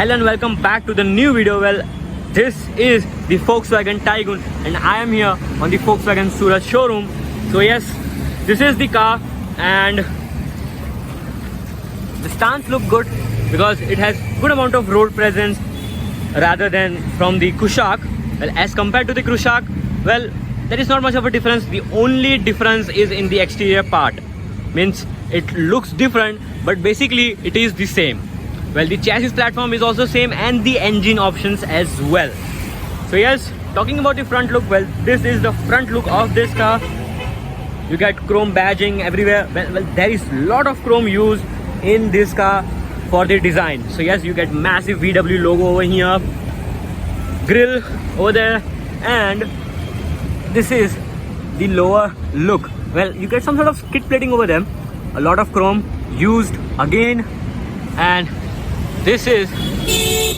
Hello and welcome back to the new video. Well, this is the Volkswagen Taigun and I am here on the Volkswagen Surat showroom. So yes, this is the car and the stance look good because it has good amount of road presence rather than from the Kushaq. Well, as compared to the Kushaq, well, there is not much of a difference. The only difference is in the exterior part. Means it looks different, but basically it is the same. Well, the chassis platform is also same and the engine options as well. So yes, talking about the front look, well, this is the front look of this car. You get chrome badging everywhere. Well, there is a lot of chrome used in this car for the design. So yes, you get massive VW logo over here, grille over there, and this is the lower look. Well, you get some sort of skid plating over them, a lot of chrome used again, and this is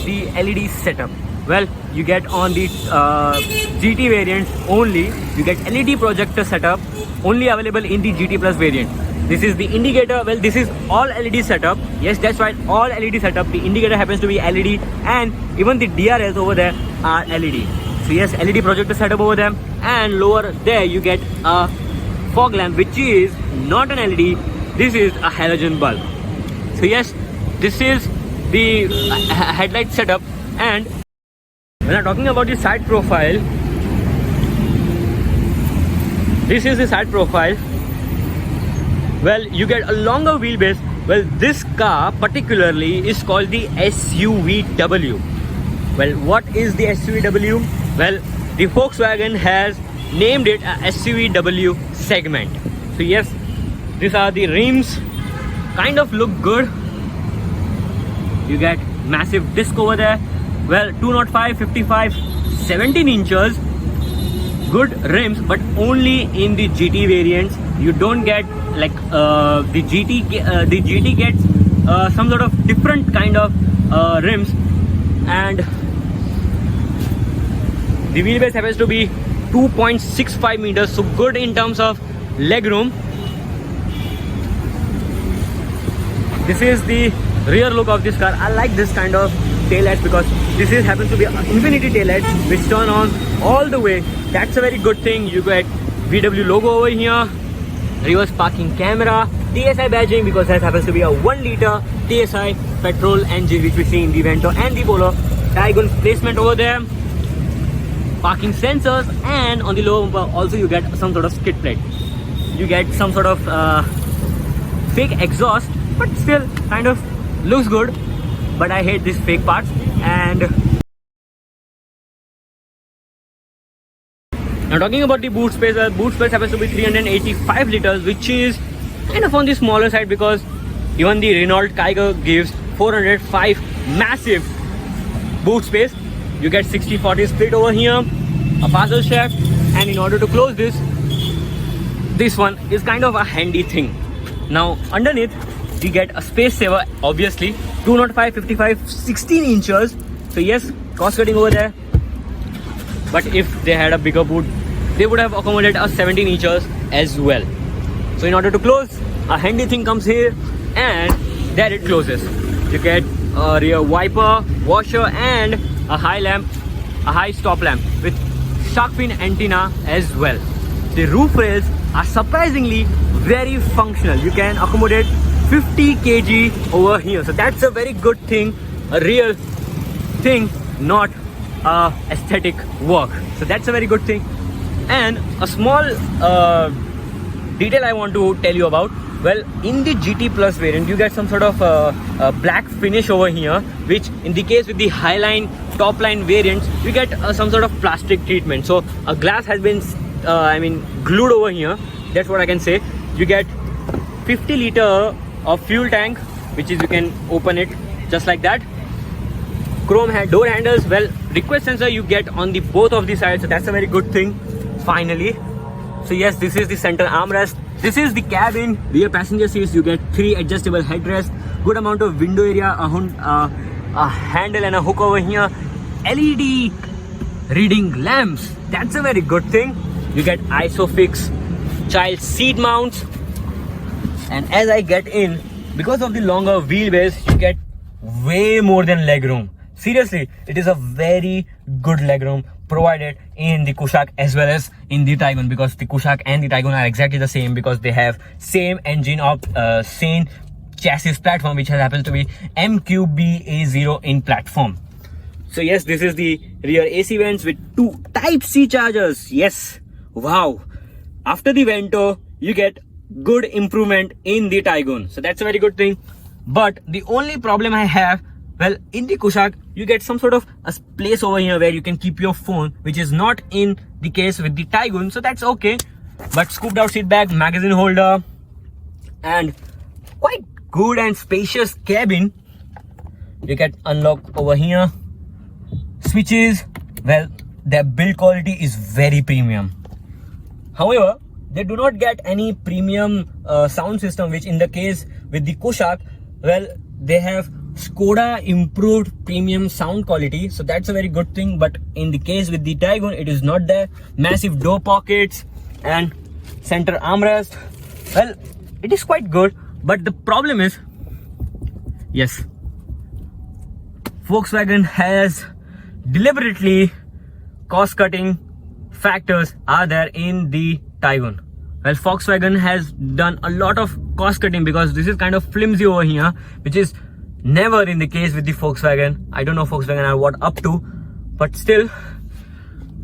the LED setup. Well, you get on the GT variant only, you get LED projector setup only available in the GT Plus variant. This is the indicator. Well, this is all LED setup. Yes, that's right, all LED setup. The indicator happens to be LED and even the DRLs over there are LED. So yes, LED projector setup over there, and lower there you get a fog lamp which is not an LED, this is a halogen bulb. So yes, this is the headlight setup. And when I'm talking about the side profile, this is the side profile. Well, you get a longer wheelbase. Well, this car particularly is called the SUVW. Well, what is the SUVW? Well, the Volkswagen has named it a SUVW segment. So yes, these are the rims, kind of look good. You get massive disc over there. Well, 205, 55, 17 inches, good rims, but only in the GT variants. You don't get like the GT gets some sort of different kind of rims, and the wheelbase happens to be 2.65 meters, so good in terms of leg room. This is the rear look of this car. I like this kind of taillights because this is happens to be an infinity taillights which turn on all the way. That's a very good thing. You get VW logo over here, reverse parking camera, TSI badging because that happens to be a 1 liter TSI petrol engine which we see in the Vento and the Polo. Taigun placement over there, parking sensors, and on the lower bumper also you get some sort of skid plate. You get some sort of fake exhaust, but still kind of looks good, but I hate these fake parts. And now talking about the boot space, boot space happens to be 385 liters, which is kind of on the smaller side because even the Renault Kiger gives 405 massive boot space. You get 60-40 split over here, a parcel shaft, and in order to close this one is kind of a handy thing. Now underneath you get a space saver, obviously 205, 55, 16 inches. So yes, cost cutting over there, but if they had a bigger boot they would have accommodated a 17 inches as well. So in order to close, a handy thing comes here and there it closes. You get a rear wiper, washer, and a high lamp, a high stop lamp with shark fin antenna as well. The roof rails are surprisingly very functional. You can accommodate 50 kg over here, so that's a very good thing, a real thing, not aesthetic work. So that's a very good thing. And a small detail I want to tell you about. Well, in the GT Plus variant you get some sort of black finish over here, which in the case with the Highline, Topline variants you get some sort of plastic treatment. So a glass has been glued over here, that's what I can say. You get 50 liter of fuel tank, which is you can open it just like that. Chrome door handles. Well, request sensor you get on the both of the sides, so that's a very good thing finally. So yes, this is the center armrest. This is the cabin, rear passenger seats. You get 3 adjustable headrests, good amount of window area, a handle and a hook over here, LED reading lamps, that's a very good thing. You get ISOFIX child seat mounts, and as I get in, because of the longer wheelbase, you get way more than leg room. seriously, it is a very good legroom provided in the Kushaq as well as in the Taigun, because the Kushaq and the Taigun are exactly the same, because they have same engine of same chassis platform, which happens to be MQBA0 in platform. So yes, this is the rear AC vents with 2 Type-C chargers. Yes, wow. After the Vento, you get good improvement in the Taigun. So that's a very good thing. But the only problem I have, well, in the Kushaq, you get some sort of a place over here where you can keep your phone, which is not in the case with the Taigun. So that's okay. But scooped out seat back, magazine holder, and quite good and spacious cabin. You can unlock over here. Switches, well, their build quality is very premium. However, they do not get any premium sound system, which in the case with the Kushaq, well, they have Skoda improved premium sound quality, so that's a very good thing. But in the case with the Taigun, it is not there. Massive door pockets and center armrest. Well, it is quite good, but the problem is, yes, Volkswagen has deliberately cost-cutting factors are there in the Taigun. Well, Volkswagen has done a lot of cost-cutting because this is kind of flimsy over here, which is never in the case with the Volkswagen. I don't know Volkswagen are what up to, but still,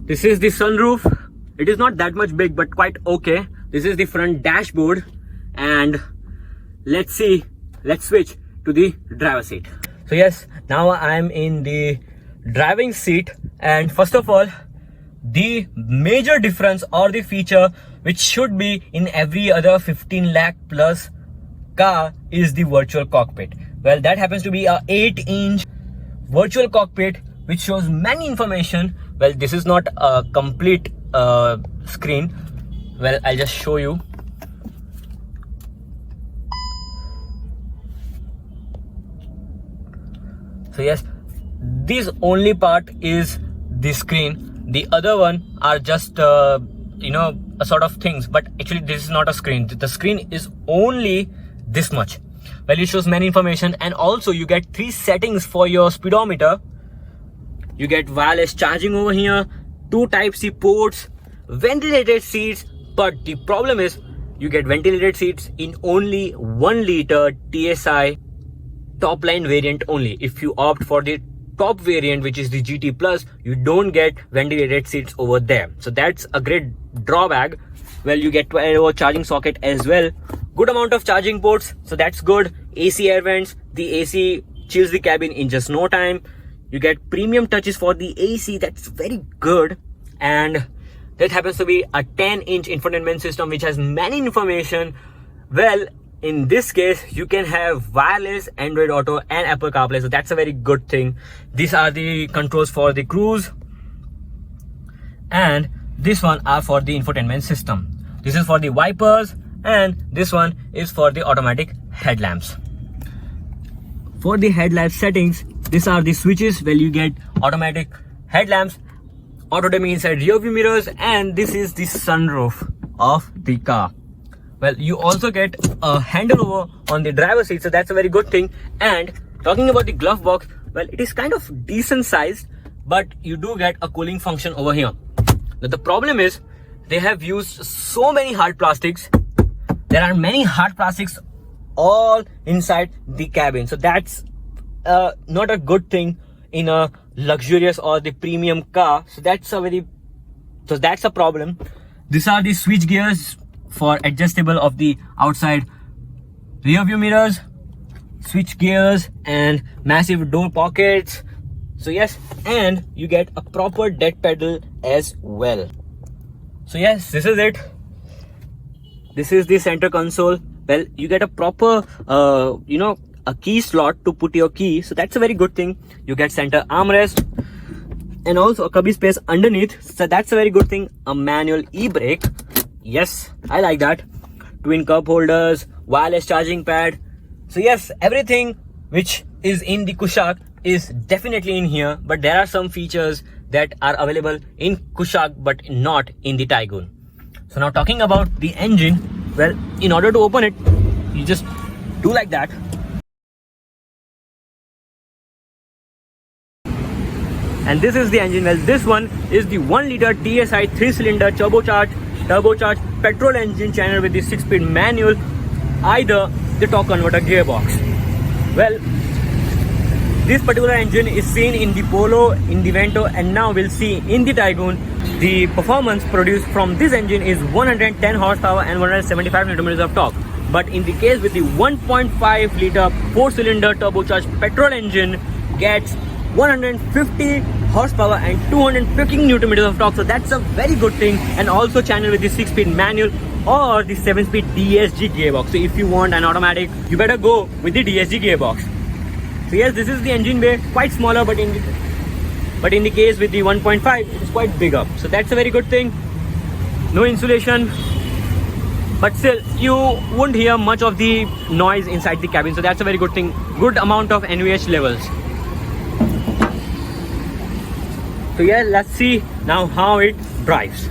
this is the sunroof. It is not that much big, but quite okay. This is the front dashboard, and let's see, let's switch to the driver's seat. So yes, now I'm in the driving seat, and first of all, the major difference or the feature which should be in every other 15 lakh plus car is the virtual cockpit. Well, that happens to be a 8-inch virtual cockpit which shows many information. Well, this is not a complete screen. Well, I'll just show you. So yes, this only part is the screen. The other one are just you know, a sort of things, but actually this is not a screen. The screen is only this much. Well, it shows many information, and also you get 3 settings for your speedometer. You get wireless charging over here, 2 Type-C ports, ventilated seats, but the problem is you get ventilated seats in only 1 liter TSI Topline variant only. If you opt for the top variant, which is the GT Plus, you don't get ventilated seats over there. So that's a great drawback. Well, you get 12-hour charging socket as well. Good amount of charging ports, so that's good. AC air vents. The AC chills the cabin in just no time. You get premium touches for the AC. That's very good. And that happens to be a 10-inch infotainment system which has many information. Well, in this case, you can have wireless, Android Auto and Apple CarPlay, so that's a very good thing. These are the controls for the cruise, and this one are for the infotainment system. This is for the wipers, and this one is for the automatic headlamps. For the headlamp settings, these are the switches where you get automatic headlamps, auto dimming inside rear view mirrors, and this is the sunroof of the car. Well, you also get a handle over on the driver's seat, so that's a very good thing. And talking about the glove box, well, it is kind of decent sized, but you do get a cooling function over here. But the problem is they have used so many hard plastics. There are many hard plastics all inside the cabin, so that's not a good thing in a luxurious or the premium car. So that's a problem. These are the switch gears for adjustable of the outside rear view mirrors, switch gears, and massive door pockets. So yes, and you get a proper dead pedal as well. So yes, this is it. This is the center console. Well, you get a proper you know, a key slot to put your key, so that's a very good thing. You get center armrest and also a cubby space underneath, so that's a very good thing. A manual e-brake. Yes, I like that. Twin cup holders, wireless charging pad. So yes, everything which is in the Kushaq is definitely in here, but there are some features that are available in Kushaq but not in the Taigun. So now talking about the engine, well, in order to open it, you just do like that. And this is the engine. Well, this one is the 1 liter TSI 3-cylinder turbocharged petrol engine channel with the 6-speed manual, either the torque converter gearbox. Well, this particular engine is seen in the Polo, in the Vento, and now we'll see in the Taigun. The performance produced from this engine is 110 horsepower and 175 Nm of torque. But in the case with the 1.5 liter 4-cylinder turbocharged petrol engine, gets 150 horsepower and 250 Nm of torque. So that's a very good thing, and also channeled with the 6-speed manual or the 7-speed DSG gearbox. So if you want an automatic, you better go with the DSG gearbox. So yes, this is the engine bay, quite smaller, but in the case with the 1.5, it is quite bigger. So that's a very good thing. No insulation, but still you won't hear much of the noise inside the cabin. So that's a very good thing. Good amount of NVH levels. So yeah, let's see now how it drives.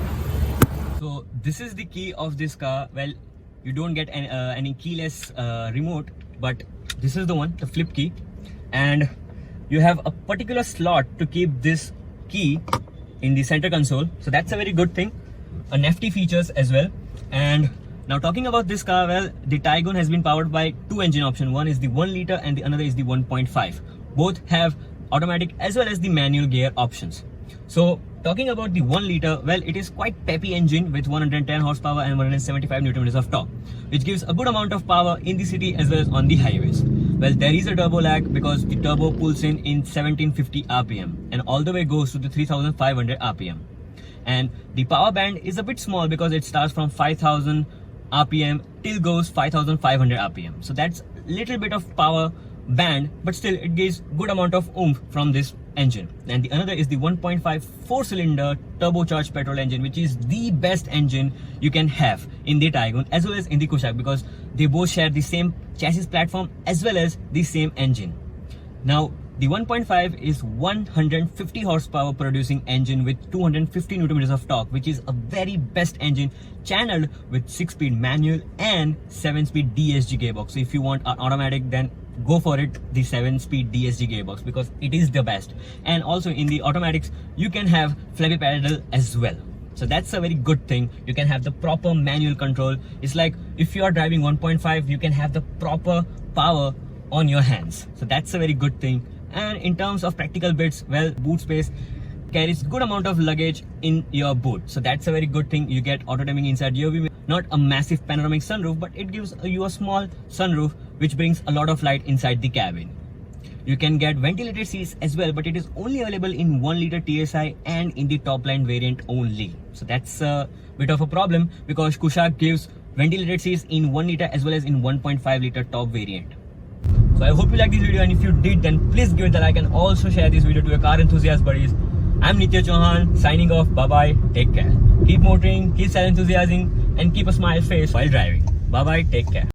So this is the key of this car. Well, you don't get any keyless remote, but this is the one, the flip key. And you have a particular slot to keep this key in the center console. So that's a very good thing. A nifty features as well. And now talking about this car, well, the Taigun has been powered by 2 engine options. One is the 1 liter and the another is the 1.5. Both have automatic as well as the manual gear options. So talking about the 1 liter, well, it is quite peppy engine with 110 horsepower and 175 Nm of torque, which gives a good amount of power in the city as well as on the highways. Well, there is a turbo lag because the turbo pulls in 1750 RPM and all the way goes to the 3500 RPM. And the power band is a bit small because it starts from 5000 RPM till goes 5500 RPM. So that's a little bit of power band, but still it gives good amount of oomph from this engine. And the another is the 1.5 4-cylinder turbocharged petrol engine, which is the best engine you can have in the Taigun as well as in the Kushaq, because they both share the same chassis platform as well as the same engine. Now the 1.5 is 150 horsepower producing engine with 250 Nm of torque, which is a very best engine channeled with 6-speed manual and 7-speed DSG gearbox. So if you want an automatic, then go for it, the 7-speed DSG gearbox, because it is the best. And also in the automatics, you can have flappy pedal as well. So that's a very good thing. You can have the proper manual control. It's like if you are driving 1.5, you can have the proper power on your hands. So that's a very good thing. And in terms of practical bits, well, boot space carries good amount of luggage in your boot. So that's a very good thing. You get auto dimming inside your view. Not a massive panoramic sunroof, but it gives you a small sunroof which brings a lot of light inside the cabin. You can get ventilated seats as well, but it is only available in 1 liter TSI and in the Topline variant only. So that's a bit of a problem because Kushaq gives ventilated seats in 1 liter as well as in 1.5 liter top variant. So I hope you liked this video, and if you did, then please give it a like and also share this video to your car enthusiast buddies. I'm Nitya Chauhan signing off. Bye bye. Take care. Keep motoring, keep self-enthusiasing, and keep a smile face while driving. Bye bye. Take care.